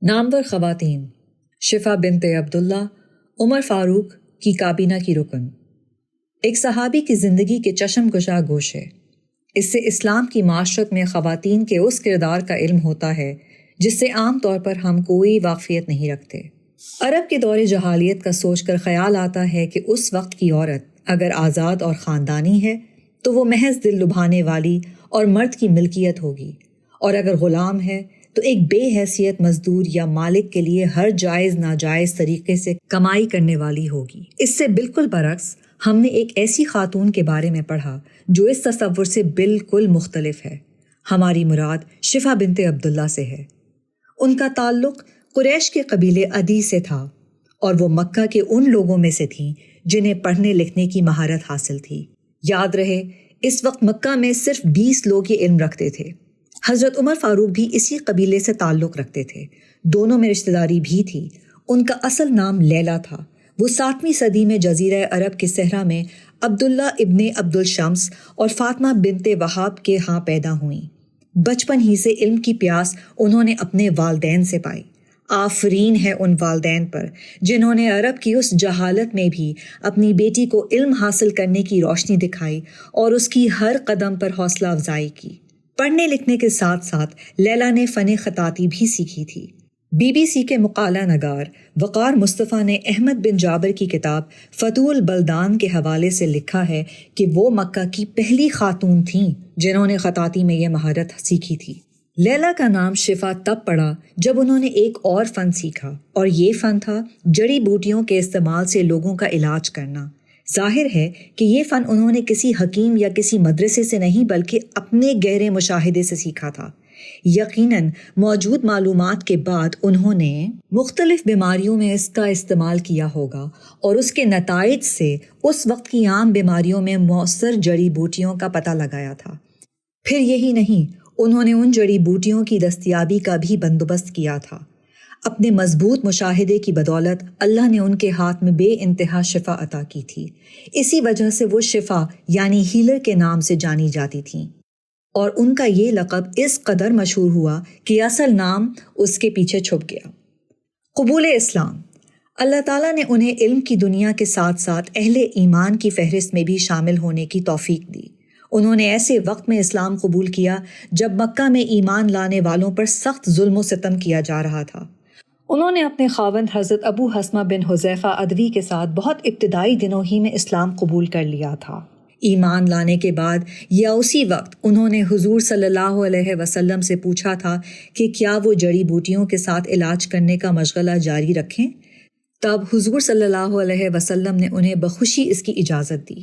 نامور خواتین: شفا بنت عبداللہ، عمر فاروق کی کابینہ کی رکن۔ ایک صحابی کی زندگی کے چشم کشا گوش ہے۔ اس سے اسلام کی معاشرت میں خواتین کے اس کردار کا علم ہوتا ہے جس سے عام طور پر ہم کوئی واقفیت نہیں رکھتے۔ عرب کے دور جہالیت کا سوچ کر خیال آتا ہے کہ اس وقت کی عورت اگر آزاد اور خاندانی ہے تو وہ محض دل لبھانے والی اور مرد کی ملکیت ہوگی، اور اگر غلام ہے تو ایک بے حیثیت مزدور یا مالک کے لیے ہر جائز ناجائز طریقے سے کمائی کرنے والی ہوگی۔ اس سے بالکل برعکس ہم نے ایک ایسی خاتون کے بارے میں پڑھا جو اس تصور سے بالکل مختلف ہے۔ ہماری مراد شفا بنت عبداللہ سے ہے۔ ان کا تعلق قریش کے قبیلے عدی سے تھا، اور وہ مکہ کے ان لوگوں میں سے تھیں جنہیں پڑھنے لکھنے کی مہارت حاصل تھی۔ یاد رہے، اس وقت مکہ میں صرف 20 لوگ یہ علم رکھتے تھے۔ حضرت عمر فاروق بھی اسی قبیلے سے تعلق رکھتے تھے، دونوں میں رشتہ داری بھی تھی۔ ان کا اصل نام لیلا تھا۔ وہ 7ویں صدی میں جزیرہ عرب کے صحرا میں عبداللہ ابن عبدالشمس اور فاطمہ بنت وہاب کے ہاں پیدا ہوئیں۔ بچپن ہی سے علم کی پیاس انہوں نے اپنے والدین سے پائی۔ آفرین ہے ان والدین پر جنہوں نے عرب کی اس جہالت میں بھی اپنی بیٹی کو علم حاصل کرنے کی روشنی دکھائی اور اس کی ہر قدم پر حوصلہ افزائی کی۔ پڑھنے لکھنے کے ساتھ ساتھ لیلا نے فن خطاطی بھی سیکھی تھی۔ BBC کے مقالہ نگار وقار مصطفیٰ نے احمد بن جابر کی کتاب فتوح البلدان کے حوالے سے لکھا ہے کہ وہ مکہ کی پہلی خاتون تھیں جنہوں نے خطاطی میں یہ مہارت سیکھی تھی۔ لیلا کا نام شفا تب پڑا جب انہوں نے ایک اور فن سیکھا، اور یہ فن تھا جڑی بوٹیوں کے استعمال سے لوگوں کا علاج کرنا۔ ظاہر ہے کہ یہ فن انہوں نے کسی حکیم یا کسی مدرسے سے نہیں بلکہ اپنے گہرے مشاہدے سے سیکھا تھا۔ یقیناً موجود معلومات کے بعد انہوں نے مختلف بیماریوں میں اس کا استعمال کیا ہوگا، اور اس کے نتائج سے اس وقت کی عام بیماریوں میں مؤثر جڑی بوٹیوں کا پتہ لگایا تھا۔ پھر یہی نہیں، انہوں نے ان جڑی بوٹیوں کی دستیابی کا بھی بندوبست کیا تھا۔ اپنے مضبوط مشاہدے کی بدولت اللہ نے ان کے ہاتھ میں بے انتہا شفا عطا کی تھی۔ اسی وجہ سے وہ شفا یعنی ہیلر کے نام سے جانی جاتی تھیں، اور ان کا یہ لقب اس قدر مشہور ہوا کہ اصل نام اس کے پیچھے چھپ گیا۔ قبول اسلام: اللہ تعالیٰ نے انہیں علم کی دنیا کے ساتھ ساتھ اہل ایمان کی فہرست میں بھی شامل ہونے کی توفیق دی۔ انہوں نے ایسے وقت میں اسلام قبول کیا جب مکہ میں ایمان لانے والوں پر سخت ظلم و ستم کیا جا رہا تھا۔ انہوں نے اپنے خاوند حضرت ابو حسمہ بن حذیفہ ادوی کے ساتھ بہت ابتدائی دنوں ہی میں اسلام قبول کر لیا تھا۔ ایمان لانے کے بعد یا اسی وقت انہوں نے حضور صلی اللہ علیہ وسلم سے پوچھا تھا کہ کیا وہ جڑی بوٹیوں کے ساتھ علاج کرنے کا مشغلہ جاری رکھیں۔ تب حضور صلی اللہ علیہ وسلم نے انہیں بخوشی اس کی اجازت دی۔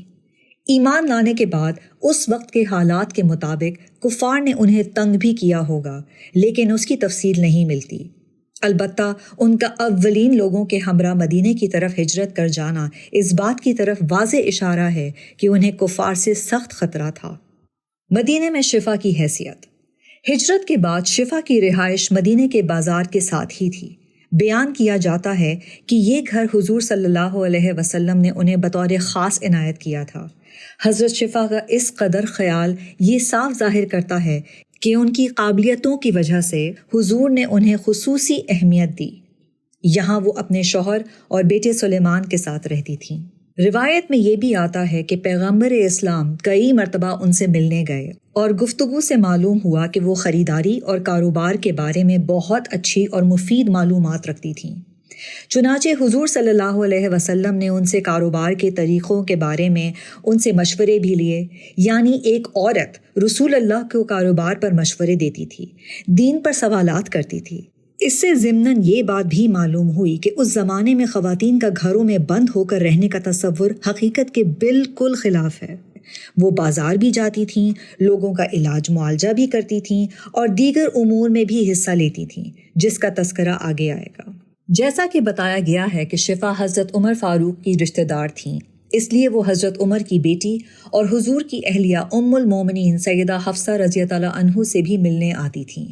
ایمان لانے کے بعد اس وقت کے حالات کے مطابق کفار نے انہیں تنگ بھی کیا ہوگا، لیکن اس کی تفصیل نہیں ملتی۔ البتہ ان کا اولین لوگوں کے ہمراہ مدینے کی طرف ہجرت کر جانا اس بات کی طرف واضح اشارہ ہے کہ انہیں کفار سے سخت خطرہ تھا۔ مدینے میں شفا کی حیثیت: ہجرت کے بعد شفا کی رہائش مدینے کے بازار کے ساتھ ہی تھی۔ بیان کیا جاتا ہے کہ یہ گھر حضور صلی اللہ علیہ وسلم نے انہیں بطور خاص عنایت کیا تھا۔ حضرت شفا کا اس قدر خیال یہ صاف ظاہر کرتا ہے کہ ان کی قابلیتوں کی وجہ سے حضور نے انہیں خصوصی اہمیت دی۔ یہاں وہ اپنے شوہر اور بیٹے سلیمان کے ساتھ رہتی تھیں۔ روایت میں یہ بھی آتا ہے کہ پیغمبر اسلام کئی مرتبہ ان سے ملنے گئے، اور گفتگو سے معلوم ہوا کہ وہ خریداری اور کاروبار کے بارے میں بہت اچھی اور مفید معلومات رکھتی تھیں۔ چنانچہ حضور صلی اللہ علیہ وسلم نے ان سے کاروبار کے طریقوں کے بارے میں ان سے مشورے بھی لیے، یعنی ایک عورت رسول اللہ کو کاروبار پر مشورے دیتی تھی، دین پر سوالات کرتی تھی۔ اس سے ضمناً یہ بات بھی معلوم ہوئی کہ اس زمانے میں خواتین کا گھروں میں بند ہو کر رہنے کا تصور حقیقت کے بالکل خلاف ہے۔ وہ بازار بھی جاتی تھیں، لوگوں کا علاج معالجہ بھی کرتی تھیں، اور دیگر امور میں بھی حصہ لیتی تھیں، جس کا تذکرہ آگے آئے گا۔ جیسا کہ بتایا گیا ہے کہ شفا حضرت عمر فاروق کی رشتہ دار تھیں، اس لیے وہ حضرت عمر کی بیٹی اور حضور کی اہلیہ ام المومنین سیدہ حفصہ رضی اللہ عنہ سے بھی ملنے آتی تھیں۔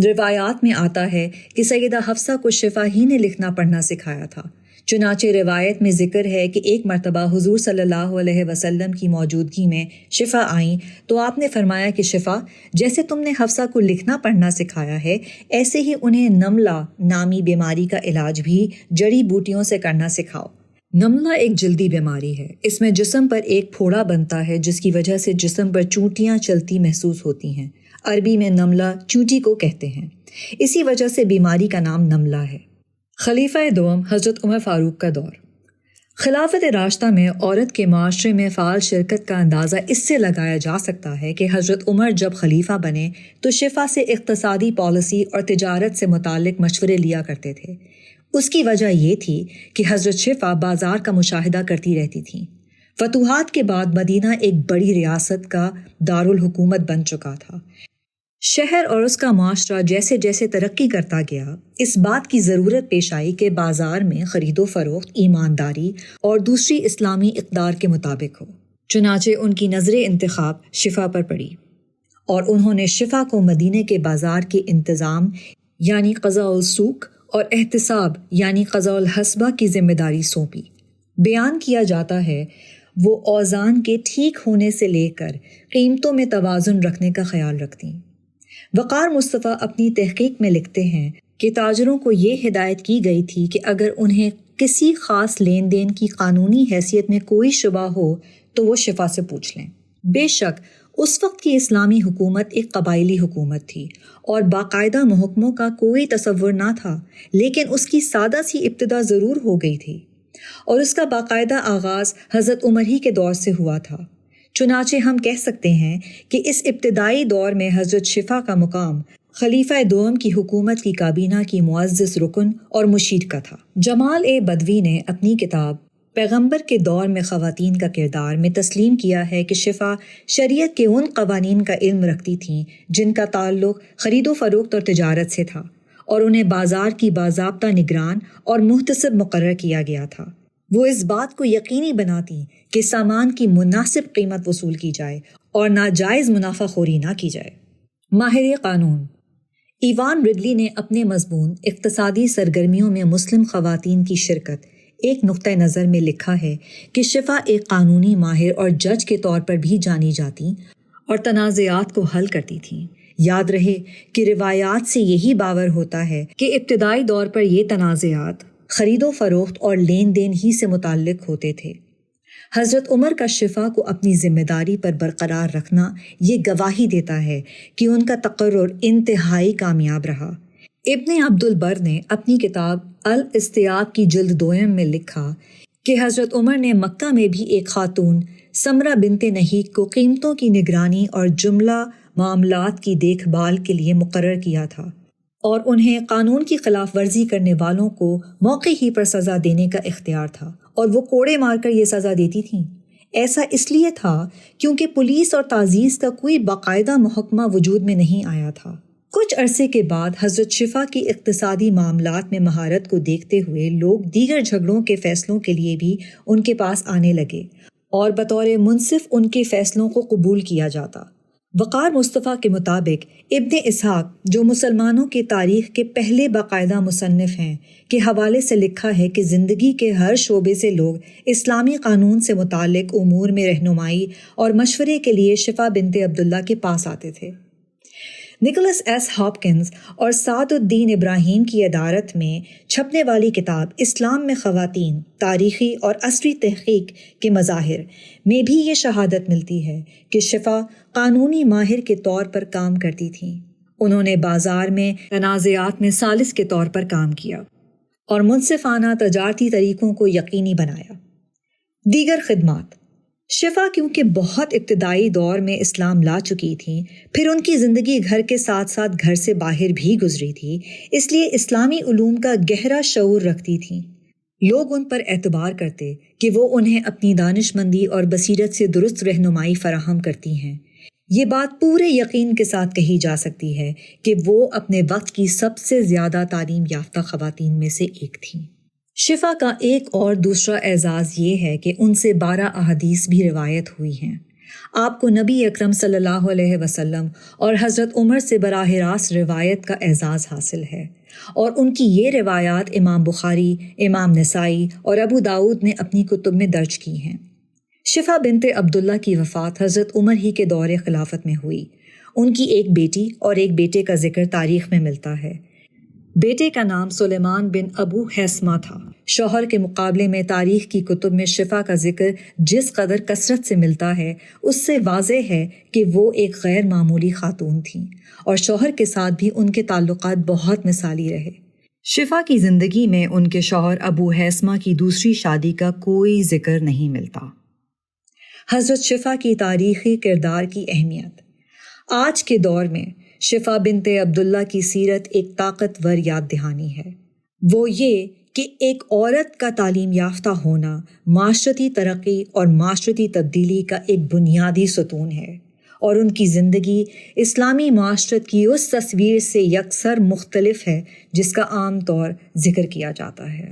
روایات میں آتا ہے کہ سیدہ حفصہ کو شفا ہی نے لکھنا پڑھنا سکھایا تھا، چنانچہ روایت میں ذکر ہے کہ ایک مرتبہ حضور صلی اللہ علیہ وسلم کی موجودگی میں شفا آئیں تو آپ نے فرمایا کہ شفا، جیسے تم نے حفصہ کو لکھنا پڑھنا سکھایا ہے، ایسے ہی انہیں نملہ نامی بیماری کا علاج بھی جڑی بوٹیوں سے کرنا سکھاؤ۔ نملہ ایک جلدی بیماری ہے۔ اس میں جسم پر ایک پھوڑا بنتا ہے جس کی وجہ سے جسم پر چونٹیاں چلتی محسوس ہوتی ہیں۔ عربی میں نملہ چونٹی کو کہتے ہیں، اسی وجہ سے بیماری کا نام نملہ ہے۔ خلیفہ دوم حضرت عمر فاروق کا دور۔ خلافت راشدہ میں عورت کے معاشرے میں فعال شرکت کا اندازہ اس سے لگایا جا سکتا ہے کہ حضرت عمر جب خلیفہ بنے تو شفا سے اقتصادی پالیسی اور تجارت سے متعلق مشورے لیا کرتے تھے۔ اس کی وجہ یہ تھی کہ حضرت شفا بازار کا مشاہدہ کرتی رہتی تھیں۔ فتوحات کے بعد مدینہ ایک بڑی ریاست کا دارالحکومت بن چکا تھا۔ شہر اور اس کا معاشرہ جیسے جیسے ترقی کرتا گیا، اس بات کی ضرورت پیش آئی کہ بازار میں خرید و فروخت ایمانداری اور دوسری اسلامی اقدار کے مطابق ہو۔ چنانچہ ان کی نظر انتخاب شفا پر پڑی اور انہوں نے شفا کو مدینے کے بازار کے انتظام یعنی قضاء السوق اور احتساب یعنی قضاء الحسبہ کی ذمہ داری سونپی۔ بیان کیا جاتا ہے وہ اوزان کے ٹھیک ہونے سے لے کر قیمتوں میں توازن رکھنے کا خیال رکھتیں۔ وقار مصطفیٰ اپنی تحقیق میں لکھتے ہیں کہ تاجروں کو یہ ہدایت کی گئی تھی کہ اگر انہیں کسی خاص لین دین کی قانونی حیثیت میں کوئی شبہ ہو تو وہ شفا سے پوچھ لیں۔ بے شک اس وقت کی اسلامی حکومت ایک قبائلی حکومت تھی اور باقاعدہ محکموں کا کوئی تصور نہ تھا، لیکن اس کی سادہ سی ابتدا ضرور ہو گئی تھی اور اس کا باقاعدہ آغاز حضرت عمر ہی کے دور سے ہوا تھا۔ چنانچہ ہم کہہ سکتے ہیں کہ اس ابتدائی دور میں حضرت شفا کا مقام خلیفہ دوم کی حکومت کی کابینہ کی معزز رکن اور مشیر کا تھا۔ جمال بدوی نے اپنی کتاب پیغمبر کے دور میں خواتین کا کردار میں تسلیم کیا ہے کہ شفا شریعت کے ان قوانین کا علم رکھتی تھیں جن کا تعلق خرید و فروخت اور تجارت سے تھا، اور انہیں بازار کی باضابطہ نگران اور محتسب مقرر کیا گیا تھا۔ وہ اس بات کو یقینی بناتی کہ سامان کی مناسب قیمت وصول کی جائے اور ناجائز منافع خوری نہ کی جائے۔ ماہر قانون ایوان رڈلی نے اپنے مضمون اقتصادی سرگرمیوں میں مسلم خواتین کی شرکت ایک نقطہ نظر میں لکھا ہے کہ شفا ایک قانونی ماہر اور جج کے طور پر بھی جانی جاتی اور تنازعات کو حل کرتی تھیں۔ یاد رہے کہ روایات سے یہی باور ہوتا ہے کہ ابتدائی دور پر یہ تنازعات خرید و فروخت اور لین دین ہی سے متعلق ہوتے تھے۔ حضرت عمر کا شفا کو اپنی ذمہ داری پر برقرار رکھنا یہ گواہی دیتا ہے کہ ان کا تقرر انتہائی کامیاب رہا۔ ابن عبد البر نے اپنی کتاب الاستیاب کی جلد 2 میں لکھا کہ حضرت عمر نے مکہ میں بھی ایک خاتون سمرہ بنت نہیک کو قیمتوں کی نگرانی اور جملہ معاملات کی دیکھ بھال کے لیے مقرر کیا تھا، اور انہیں قانون کی خلاف ورزی کرنے والوں کو موقع ہی پر سزا دینے کا اختیار تھا، اور وہ کوڑے مار کر یہ سزا دیتی تھیں۔ ایسا اس لیے تھا کیونکہ پولیس اور تعزیز کا کوئی باقاعدہ محکمہ وجود میں نہیں آیا تھا۔ کچھ عرصے کے بعد حضرت شفا کی اقتصادی معاملات میں مہارت کو دیکھتے ہوئے لوگ دیگر جھگڑوں کے فیصلوں کے لیے بھی ان کے پاس آنے لگے اور بطور منصف ان کے فیصلوں کو قبول کیا جاتا۔ وقار مصطفیٰ کے مطابق ابن اسحاق، جو مسلمانوں کی تاریخ کے پہلے باقاعدہ مصنف ہیں، کے حوالے سے لکھا ہے کہ زندگی کے ہر شعبے سے لوگ اسلامی قانون سے متعلق امور میں رہنمائی اور مشورے کے لیے شفا بنت عبداللہ کے پاس آتے تھے۔ نکولس ایس ہاپکنز اور سعد الدین ابراہیم کی ادارت میں چھپنے والی کتاب اسلام میں خواتین، تاریخی اور عصری تحقیق کے مظاہر میں بھی یہ شہادت ملتی ہے کہ شفا قانونی ماہر کے طور پر کام کرتی تھیں۔ انہوں نے بازار میں تنازعات میں ثالث کے طور پر کام کیا اور منصفانہ تجارتی طریقوں کو یقینی بنایا۔ دیگر خدمات شفا کیونکہ بہت ابتدائی دور میں اسلام لا چکی تھیں، پھر ان کی زندگی گھر کے ساتھ ساتھ گھر سے باہر بھی گزری تھی، اس لیے اسلامی علوم کا گہرا شعور رکھتی تھیں۔ لوگ ان پر اعتبار کرتے کہ وہ انہیں اپنی دانش مندی اور بصیرت سے درست رہنمائی فراہم کرتی ہیں۔ یہ بات پورے یقین کے ساتھ کہی جا سکتی ہے کہ وہ اپنے وقت کی سب سے زیادہ تعلیم یافتہ خواتین میں سے ایک تھیں۔ شفا کا ایک اور دوسرا اعزاز یہ ہے کہ ان سے 12 احادیث بھی روایت ہوئی ہیں۔ آپ کو نبی اکرم صلی اللہ علیہ وسلم اور حضرت عمر سے براہ راست روایت کا اعزاز حاصل ہے، اور ان کی یہ روایات امام بخاری، امام نسائی اور ابو داؤد نے اپنی کتب میں درج کی ہیں۔ شفا بنت عبداللہ کی وفات حضرت عمر ہی کے دور خلافت میں ہوئی۔ ان کی ایک بیٹی اور ایک بیٹے کا ذکر تاریخ میں ملتا ہے۔ بیٹے کا نام سلیمان بن ابو حیثمہ تھا۔ شوہر کے مقابلے میں تاریخ کی کتب میں شفا کا ذکر جس قدر کثرت سے ملتا ہے، اس سے واضح ہے کہ وہ ایک غیر معمولی خاتون تھیں، اور شوہر کے ساتھ بھی ان کے تعلقات بہت مثالی رہے۔ شفا کی زندگی میں ان کے شوہر ابو حیثمہ کی دوسری شادی کا کوئی ذکر نہیں ملتا۔ حضرت شفا کی تاریخی کردار کی اہمیت۔ آج کے دور میں شفا بنت عبداللہ کی سیرت ایک طاقتور یاد دہانی ہے۔ وہ یہ کہ ایک عورت کا تعلیم یافتہ ہونا معاشرتی ترقی اور معاشرتی تبدیلی کا ایک بنیادی ستون ہے، اور ان کی زندگی اسلامی معاشرت کی اس تصویر سے یکسر مختلف ہے جس کا عام طور ذکر کیا جاتا ہے۔